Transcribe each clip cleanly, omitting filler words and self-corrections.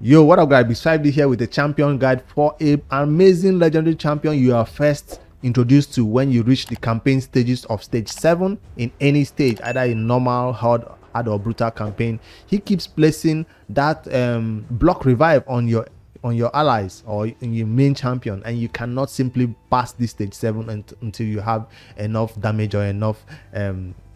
Yo, what up guys, beside here with a champion guide for an amazing legendary champion you are first introduced to when you reach the campaign stages of stage 7 in any stage, either in normal, hard or brutal campaign. He keeps placing that block revive on your allies or in your main champion, and you cannot simply pass this stage 7 until you have enough damage or enough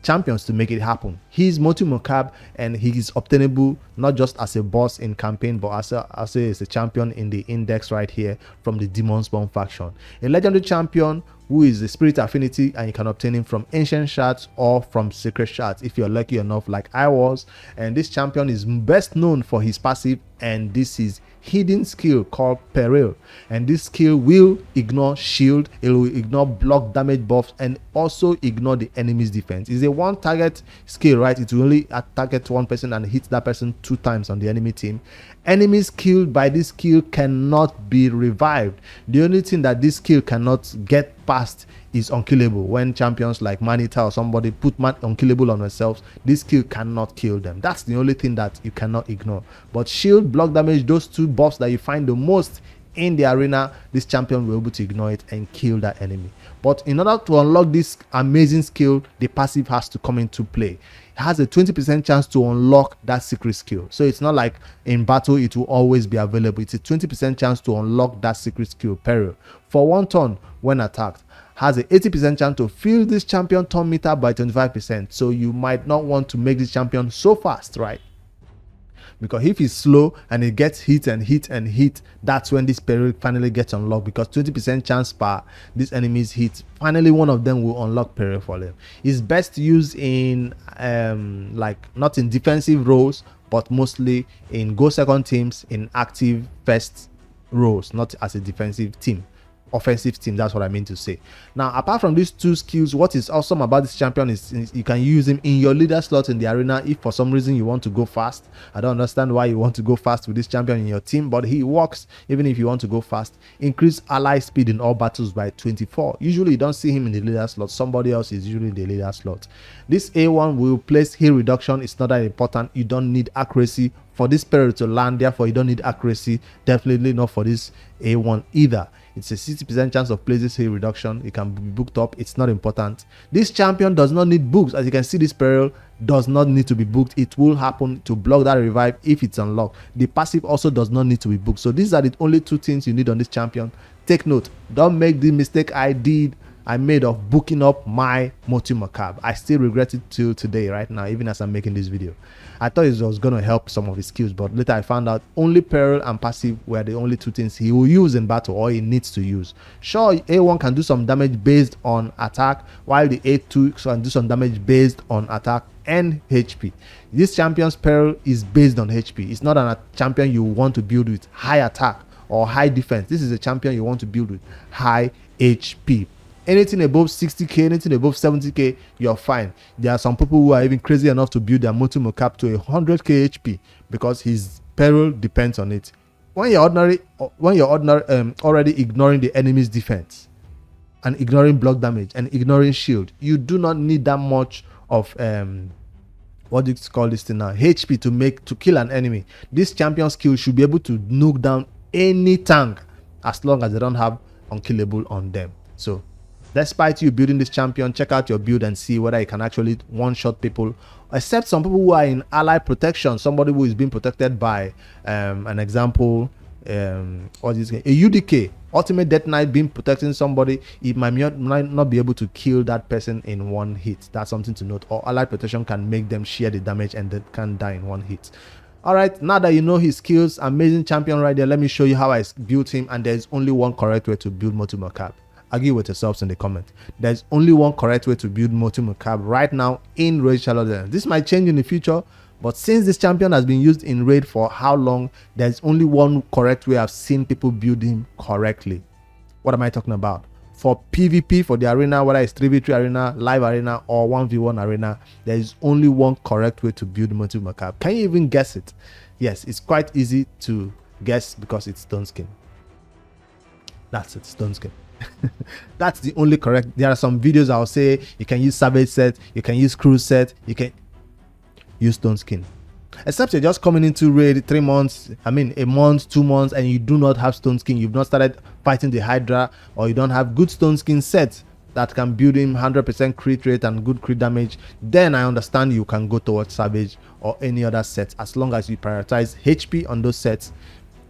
champions to make it happen. He's Mortu-Macaab, and he is obtainable not just as a boss in campaign, but as a champion in the index right here from the Demon Spawn faction. A legendary champion who is the spirit affinity, and you can obtain him from ancient shards or from secret shards if you're lucky enough like I was. And this champion is best known for his passive, and this is hidden skill called Peril, and this skill will ignore shield, it will ignore block damage buffs, and also ignore the enemy's defense. It's a one target skill, right? It will only target one person and hit that person 2 times on the enemy team. Enemies killed by this skill cannot be revived. The only thing that this skill cannot get past is unkillable. When champions like Manita or somebody put unkillable on themselves, this skill cannot kill them. That's the only thing that you cannot ignore. But shield, block damage, those 2 buffs that you find the most in the arena, this champion will be able to ignore it and kill that enemy. But in order to unlock this amazing skill, the passive has to come into play. It has a 20% chance to unlock that secret skill. So it's not like in battle it will always be available. It's a 20% chance to unlock that secret skill, Peril. For 1 turn when attacked, has a 80% chance to fill this champion turn meter by 25%. So you might not want to make this champion so fast, right? Because if he's slow and it gets hit and hit and hit, that's when this Peril finally gets unlocked, because 20% chance per this enemy's hit, finally one of them will unlock Peril for them. It's best used in like not in defensive roles, but mostly in go second teams, in active first roles, not as a defensive team. Offensive team, that's what I mean to say. Now, apart from these 2 skills, what is awesome about this champion is you can use him in your leader slot in the arena if for some reason you want to go fast. I don't understand why you want to go fast with this champion in your team, but he works even if you want to go fast. Increase ally speed in all battles by 24. Usually you don't see him in the leader slot, somebody else is usually in the leader slot. This A1 will place heal reduction. It's not that important. You don't need accuracy for this Peril to land, therefore you don't need accuracy. Definitely not for this A1 either. It's a 60% chance of places heal reduction. It can be booked up. It's not important. This champion does not need books. As you can see, this Peril does not need to be booked. It will happen to block that revive if it's unlocked. The passive also does not need to be booked. So these are the only 2 things you need on this champion. Take note. Don't make the mistake I made of booking up my Mortu-Macaab. I still regret it till today, right now, even as I'm making this video. I thought it was going to help some of his skills, but later I found out only Peril and passive were the only 2 things he will use in battle, or he needs to use. Sure, A1 can do some damage based on attack, while the A2 can do some damage based on attack and HP. This champion's Peril is based on HP. It's not a champion you want to build with high attack or high defense. This is a champion you want to build with high HP. Anything above 60k, anything above 70k, you're fine. There are some people who are even crazy enough to build their Mortu-Macaab to 100k HP because his Peril depends on it. When you're already ignoring the enemy's defense and ignoring block damage and ignoring shield, you do not need that much of what do you call this thing now, HP to kill an enemy. This champion skill should be able to nuke down any tank as long as they don't have unkillable on them. So despite you building this champion, check out your build and see whether you can actually one-shot people, except some people who are in ally protection, somebody who is being protected by an example, what is it? A UDK, ultimate death knight, being protecting somebody. It might not be able to kill that person in 1 hit. That's something to note. Or ally protection can make them share the damage and they can die in 1 hit. All right, now that you know his skills, amazing champion right there, let me show you how I built him. And there's only one correct way to build Mortu-Macaab. Argue with yourselves in the comment. There's only one correct way to build Mortu-Macaab right now in Raid Charlotte. This might change in the future, but since this champion has been used in Raid for how long, there's only one correct way I've seen people build him correctly. What am I talking about? For PvP, for the arena, whether it's 3v3 arena, live arena, or 1v1 arena, there is only one correct way to build Mortu-Macaab. Can you even guess it? Yes, it's quite easy to guess because it's stone skin. That's it, stone skin. That's the only correct. There are some videos I'll say you can use savage set, you can use cruise set, you can use stone skin. Except you're just coming into raid 3 months, I mean a month, 2 months, and you do not have stone skin, you've not started fighting the Hydra, or you don't have good stone skin set that can build him 100% crit rate and good crit damage, then I understand you can go towards Savage or any other set, as long as you prioritize HP on those sets.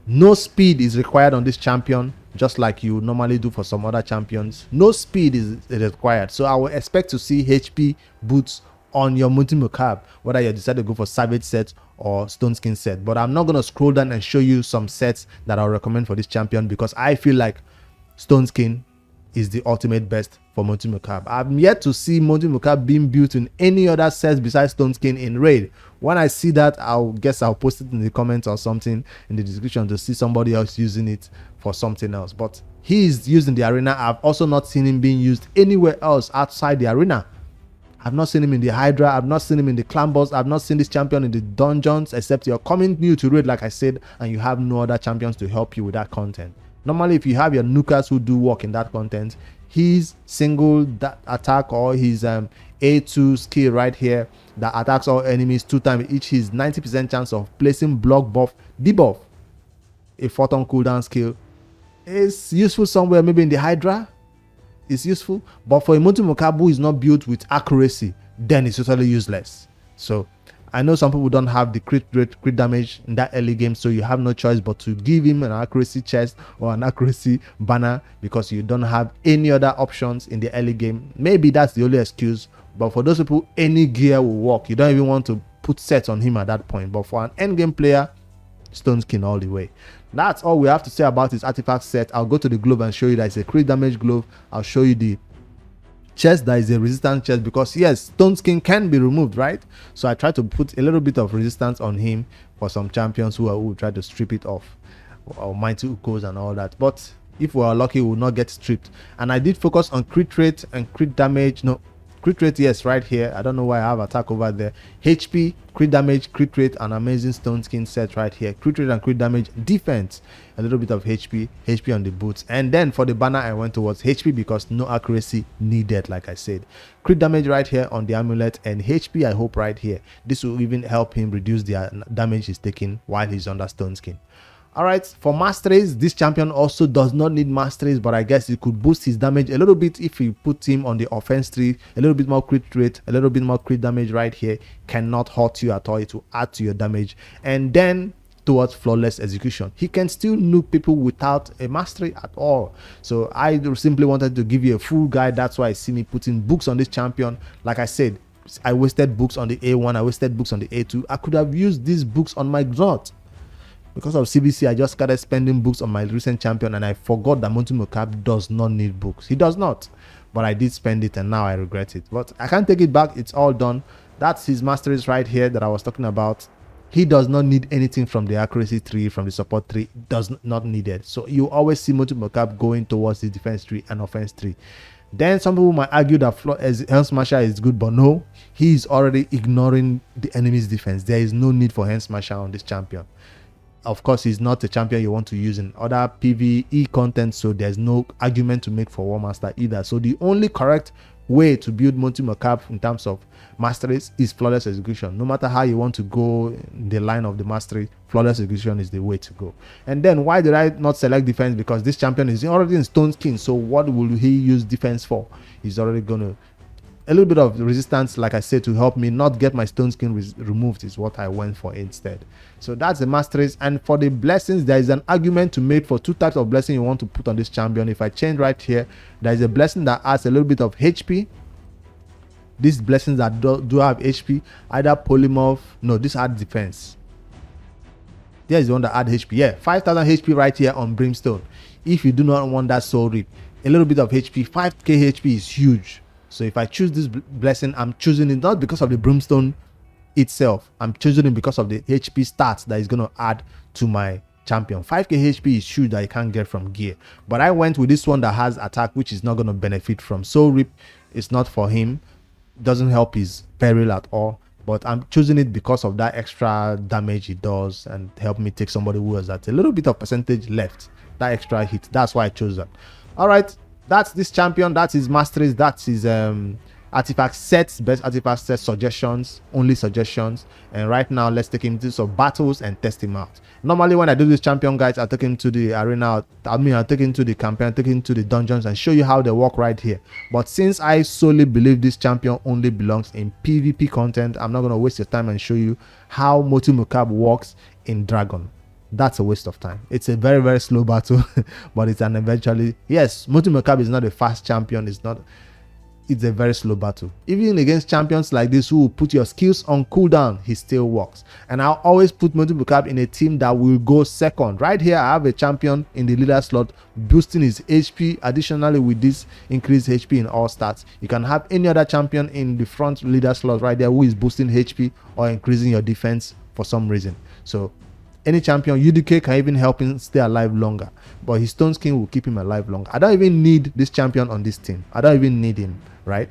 No speed is required on this champion, just like you normally do for some other champions. No speed is required, so I will expect to see HP boots on your Mortu-Macaab, whether you decide to go for Savage set or Stone Skin set. But I'm not going to scroll down and show you some sets that I'll recommend for this champion, because I feel like Stone Skin is the ultimate best for Mortu-Macaab. I'm yet to see Mortu-Macaab being built in any other sets besides Stone Skin in raid. When I see that, I'll post it in the comments or something in the description to see somebody else using it for something else. But he is used in the arena. I've also not seen him being used anywhere else outside the arena. I've not seen him in the Hydra, I've not seen him in the clan boss, I've not seen this champion in the dungeons, except you're coming new to raid, like I said, and you have no other champions to help you with that content. Normally, if you have your nukas who do work in that content, his single that attack or his A2 skill right here that attacks all enemies 2 times each, his 90% chance of placing block buff, debuff, a photon cooldown skill, is useful somewhere, maybe in the Hydra. Is useful, but for a Mortu-Macaab who is not built with accuracy, then it's totally useless. So I know some people don't have the crit rate, crit damage in that early game, so you have no choice but to give him an accuracy chest or an accuracy banner, because you don't have any other options in the early game. Maybe that's the only excuse, but for those people, any gear will work. You don't even want to put sets on him at that point. But for an end game player, Stone Skin all the way. That's all we have to say about his artifact set. I'll go to the glove and show you that it's a crit damage glove. I'll show you the chest that is a resistance chest, because yes, Stone Skin can be removed, right? So I try to put a little bit of resistance on him for some champions who will try to strip it off, or mighty ukos and all that. But if we are lucky, we will not get stripped. And I did focus on crit rate and crit damage. No, crit rate, yes, right here. I don't know why I have attack over there. HP, crit damage, crit rate, and amazing Stone Skin set right here. Crit rate and crit damage, defense, a little bit of HP on the boots. And then for the banner, I went towards HP because no accuracy needed, like I said. Crit damage right here on the amulet, and HP, I hope, right here. This will even help him reduce the damage he's taking while he's under Stone Skin. Alright, for masteries, this champion also does not need masteries, but I guess it could boost his damage a little bit if you put him on the offense tree. A little bit more crit rate, a little bit more crit damage right here cannot hurt you at all. It will add to your damage. And then towards flawless execution, he can still nuke people without a mastery at all. So I simply wanted to give you a full guide. That's why I see me putting books on this champion. Like I said, I wasted books on the A1, I wasted books on the A2. I could have used these books on my Grot. Because of CBC, I just started spending books on my recent champion, and I forgot that Mortu-Macaab does not need books. He does not. But I did spend it, and now I regret it. But I can't take it back. It's all done. That's his masteries right here that I was talking about. He does not need anything from the accuracy tree, from the support tree. Does not need it. So you always see Mortu-Macaab going towards the defense tree and offense tree. Then some people might argue that Hand Smasher is good, but no. He is already ignoring the enemy's defense. There is no need for Hand Smasher on this champion. Of course, he's not a champion you want to use in other PvE content, so there's no argument to make for War Master either. So the only correct way to build Mortu-Macaab in terms of masteries is flawless execution. No matter how you want to go in the line of the mastery, flawless execution is the way to go. And then why did I not select defense? Because this champion is already in Stone Skin, so what will he use defense for? He's already gonna a little bit of resistance, like I said, to help me not get my Stone Skin removed is what I went for instead. So that's the masteries. And for the blessings, there is an argument to make for 2 types of blessing you want to put on this champion. If I change right here, there is a blessing that adds a little bit of HP. These blessings that do have HP, either polymorph, no, this adds defense. There is the one that adds HP. Yeah, 5000 HP right here on Brimstone. If you do not want that soul rip, a little bit of HP, 5k HP is huge. So if I choose this blessing, I'm choosing it not because of the Brimstone itself. I'm choosing it because of the HP stats that is going to add to my champion. 5k HP is huge that you can't get from gear. But I went with this one that has attack, which is not going to benefit from soul rip. It's not for him. Doesn't help his peril at all. But I'm choosing it because of that extra damage it does and help me take somebody who has that a little bit of percentage left. That extra hit. That's why I chose that. All right. That's this champion. That's his masteries. That's his artifact sets, best artifact set suggestions, only suggestions. And right now, let's take him to some battles and test him out. Normally, when I do this champion guides, I take him to the arena. I'll take him to the campaign, take him to the dungeons, and show you how they work right here. But since I solely believe this champion only belongs in PvP content, I'm not gonna waste your time and show you how Mortu-Macaab works in Dragon. That's a waste of time. It's a very, very slow battle, but it's an eventually, yes, Mortu-Macaab is not a fast champion. It's a very slow battle. Even against champions like this who will put your skills on cooldown, he still works. And I'll always put Mortu-Macaab in a team that will go second. Right here, I have a champion in the leader slot boosting his HP. Additionally, with this increased HP in all stats, you can have any other champion in the front leader slot right there who is boosting HP or increasing your defense for some reason. So any champion, UDK can even help him stay alive longer, but his stone skin will keep him alive longer. I don't even need this champion on this team. I don't even need him, right?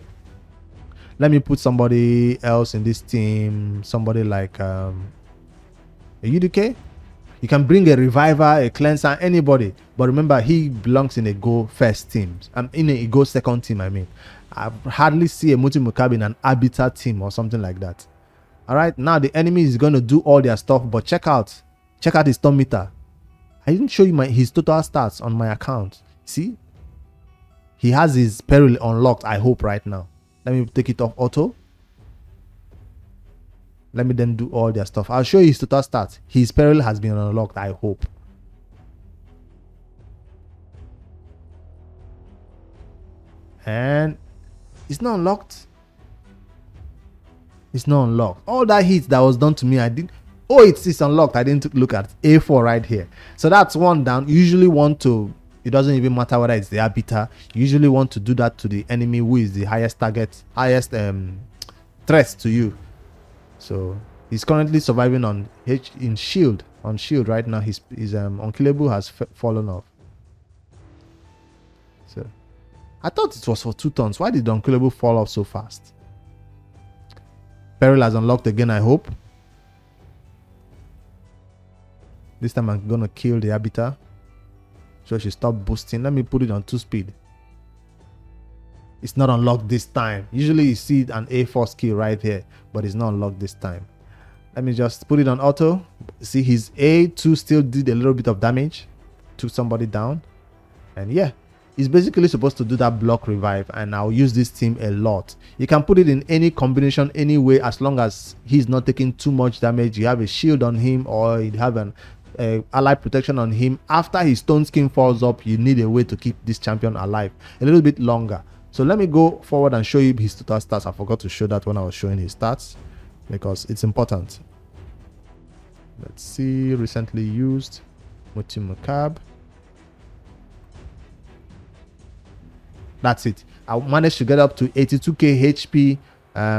Let me put somebody else in this team, somebody like a UDK. You can bring a reviver, a cleanser, anybody, but remember he belongs in a go first team. I'm in a go second team. I mean, I hardly see a Mortu-Macaab in an arbiter team or something like that. All right, now the enemy is going to do all their stuff, but check out his turn meter. I didn't show you his total stats on my account. See, he has his Peril unlocked, I hope, right now. Let me take it off auto. Let me then do all their stuff. I'll show you his total stats. His Peril has been unlocked, I hope. And it's not unlocked. It's not unlocked. All that hit that was done to me, I did. Oh, it's unlocked. I didn't look at A4 right here. So that's one down. You usually want to, it doesn't even matter whether it's the arbiter. You usually want to do that to the enemy who is the highest target, highest threat to you. So he's currently surviving on shield. On shield right now. His unkillable has fallen off. So I thought it was for 2 turns. Why did the unkillable fall off so fast? Peril has unlocked again, I hope. This time I'm gonna kill the arbiter. So she stopped boosting. Let me put it on 2 speed. It's not unlocked this time. Usually you see an A4 skill right here, but it's not unlocked this time. Let me just put it on auto. See, his A2 still did a little bit of damage. Took somebody down. And yeah, he's basically supposed to do that block revive, and I'll use this team a lot. You can put it in any combination, any way, as long as he's not taking too much damage. You have a shield on him, or you have an allied protection on him. After his stone skin falls up, you need a way to keep this champion alive a little bit longer. So let me go forward and show you his total stats. I forgot to show that when I was showing his stats because it's important. Let's see, recently used Mortu-Macaab. That's it. I managed to get up to 82k HP.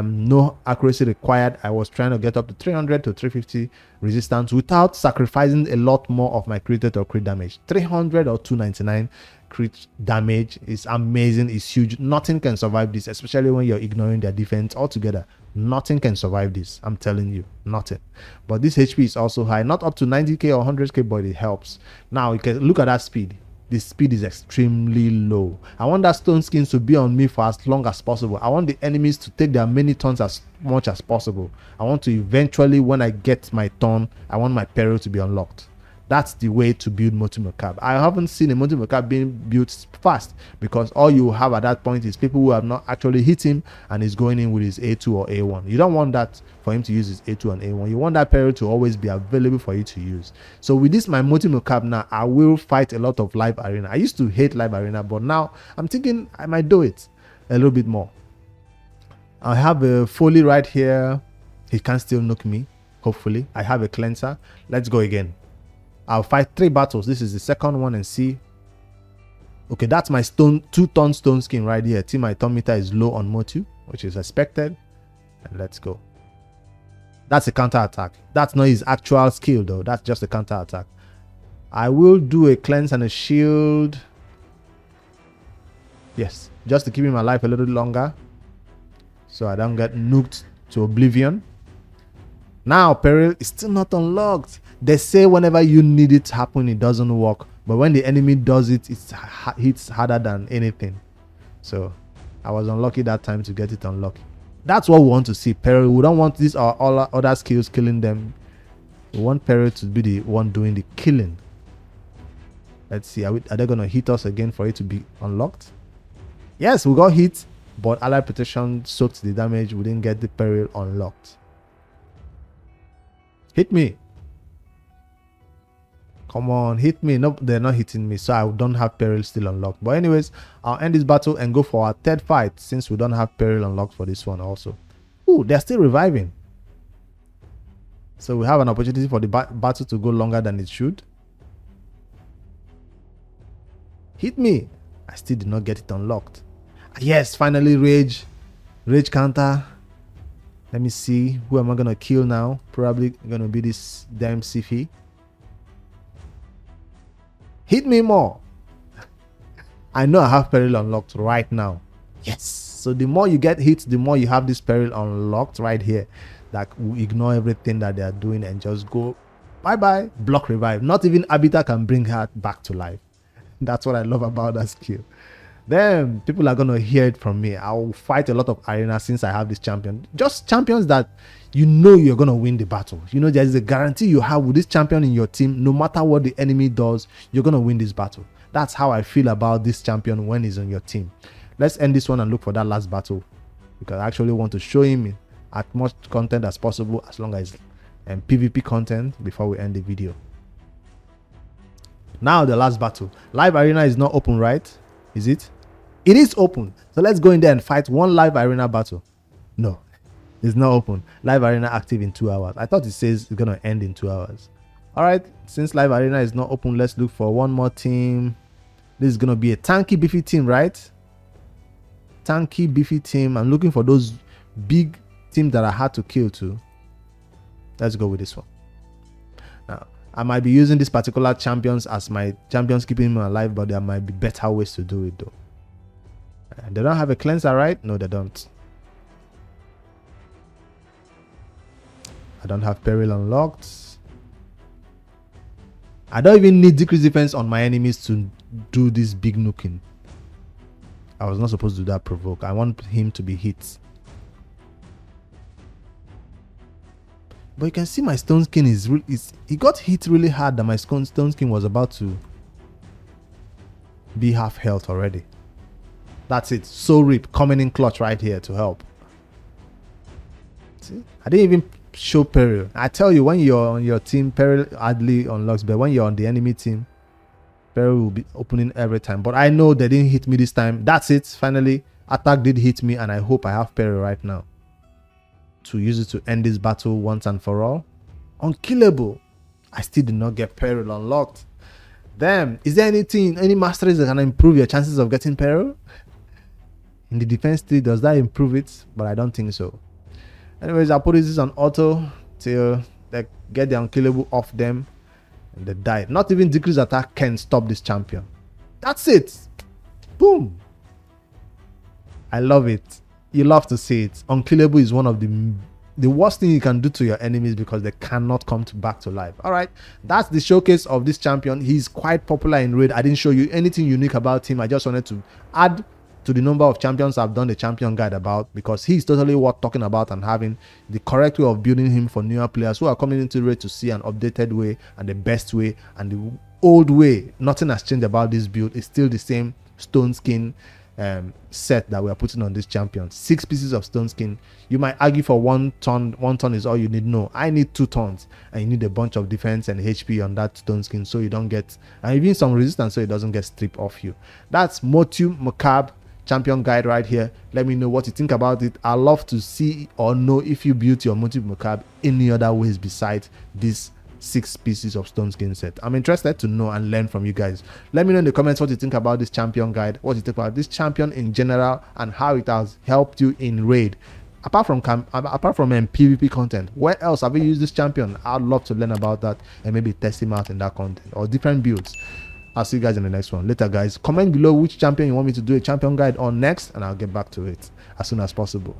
No accuracy required. I was trying to get up to 300 to 350 resistance without sacrificing a lot more of my crit or crit damage. 300 or 299 crit damage is amazing. It's huge. Nothing can survive this, especially when you're ignoring their defense altogether. Nothing can survive this. I'm telling you, nothing. But this HP is also high, not up to 90k or 100k, but it helps. Now you can look at that speed. The speed is extremely low. I want that stone skin to be on me for as long as possible. I want the enemies to take their many turns as much as possible. I want to eventually, when I get my turn, I want my Peril to be unlocked. That's the way to build Mortu-Macaab. I haven't seen a Mortu-Macaab being built fast, because all you have at that point is people who have not actually hit him and is going in with his A2 or A1. You don't want that for him to use his A2 and A1. You want that Peril to always be available for you to use. So with this, my Mortu-Macaab now, I will fight a lot of live arena. I used to hate live arena, but now I'm thinking I might do it a little bit more. I have a Foley right here. He can still knock me, hopefully. I have a cleanser. Let's go again. I'll fight 3 battles. This is the second one, and see. Okay, that's my 2-turn stone skin right here. See, my turn meter is low on Mortu, which is expected. And let's go. That's a counter attack. That's not his actual skill though. That's just a counter attack. I will do a cleanse and a shield. Yes, just to keep him alive a little longer, so I don't get nuked to oblivion. Now Peril is still not unlocked. They say whenever you need it to happen, it doesn't work, but when the enemy does it, it hits harder than anything. So I was unlucky that time to get it unlocked. That's what we want to see. Peril. We don't want these or all other skills killing them. We want Peril to be the one doing the killing. Let's see. Are they going to hit us again for it to be unlocked? Yes, we got hit, but allied protection soaked the damage. We didn't get the Peril unlocked. Hit me. Come on, hit me. Nope, they're not hitting me, so I don't have Peril still unlocked. But anyways, I'll end this battle and go for our third fight, since we don't have Peril unlocked for this one also. Ooh, they're still reviving. So we have an opportunity for the battle to go longer than it should. Hit me. I still did not get it unlocked. Yes, finally rage counter. Let me see, who am I gonna kill now? Probably gonna be this damn Sifi. Hit me more. I know I have Peril unlocked right now. Yes. So the more you get hit, the more you have this Peril unlocked right here. That will ignore everything that they are doing and just go bye-bye. Block revive. Not even Abita can bring her back to life. That's what I love about that skill. Then people are gonna hear it from me. I will fight a lot of arenas since I have this champion. Just champions that you know you're gonna win the battle. You know, there's a guarantee you have with this champion in your team. No matter what the enemy does, you're gonna win this battle. That's how I feel about this champion when he's on your team. Let's end this one and look for that last battle, because I actually want to show him as much content as possible, as long as PvP content, before we end the video. Now the last battle. Live arena is not open, right? Is it? It is open. So let's go in there and fight one live arena battle. No, it's not open. Live arena active in 2 hours. I thought it says it's gonna end in 2 hours. All right, since live arena is not open, let's look for one more team. This is gonna be a tanky beefy team, right? Tanky beefy team. I'm looking for those big teams that are hard to kill too. Let's go with this one. Now, I might be using these particular champions as my champions keeping me alive, but there might be better ways to do it though. They don't have a cleanser, right? No, they don't. I don't have Peril unlocked. I don't even need decrease defense on my enemies to do this big nuking. I was not supposed to do that provoke. I want him to be hit. But you can see my stone skin he got hit really hard that my stone skin was about to be half health already. That's it. Soul Rip coming in clutch right here to help. See? I didn't even show Peril. I tell you, when you're on your team, Peril hardly unlocks, but when you're on the enemy team, Peril will be opening every time. But I know they didn't hit me this time. That's it. Finally, attack did hit me, and I hope I have Peril right now to use it to end this battle once and for all. Unkillable. I still did not get Peril unlocked. Damn. Is there any masteries that can improve your chances of getting Peril? In the defense tree, does that improve it? But I don't think so. Anyways, I'll put this on auto till they get the unkillable off them and they die. Not even decrease attack can stop this champion. That's it. Boom. I love it. You love to see it. Unkillable is one of the worst thing you can do to your enemies, because they cannot come back to life. All right, that's the showcase of this champion. He's quite popular in raid. I didn't show you anything unique about him. I just wanted to add to the number of champions I've done the champion guide about, because he's totally worth talking about and having the correct way of building him for newer players who are coming into raid to see an updated way and the best way and the old way. Nothing has changed about this build. It's still the same stone skin set that we are putting on this champion. 6 pieces of stone skin. You might argue for 1 ton. 1 ton is all you need. No, I need 2 tons, and you need a bunch of defense and HP on that stone skin, so you don't get, and even some resistance, so it doesn't get stripped off you. That's Mortu-Macaab champion guide right here. Let me know what you think about it. I love to see or know if you built your Mortu-Macaab any other ways besides this 6 pieces of stone skin set. I'm interested to know and learn from you guys. Let me know in the comments what you think about this champion guide, what you think about this champion in general, and how it has helped you in raid. Apart from PvP content, where else have you used this champion? I'd love to learn about that and maybe test him out in that content or different builds. I'll see you guys in the next one. Later, guys. Comment below which champion you want me to do a champion guide on next, and I'll get back to it as soon as possible.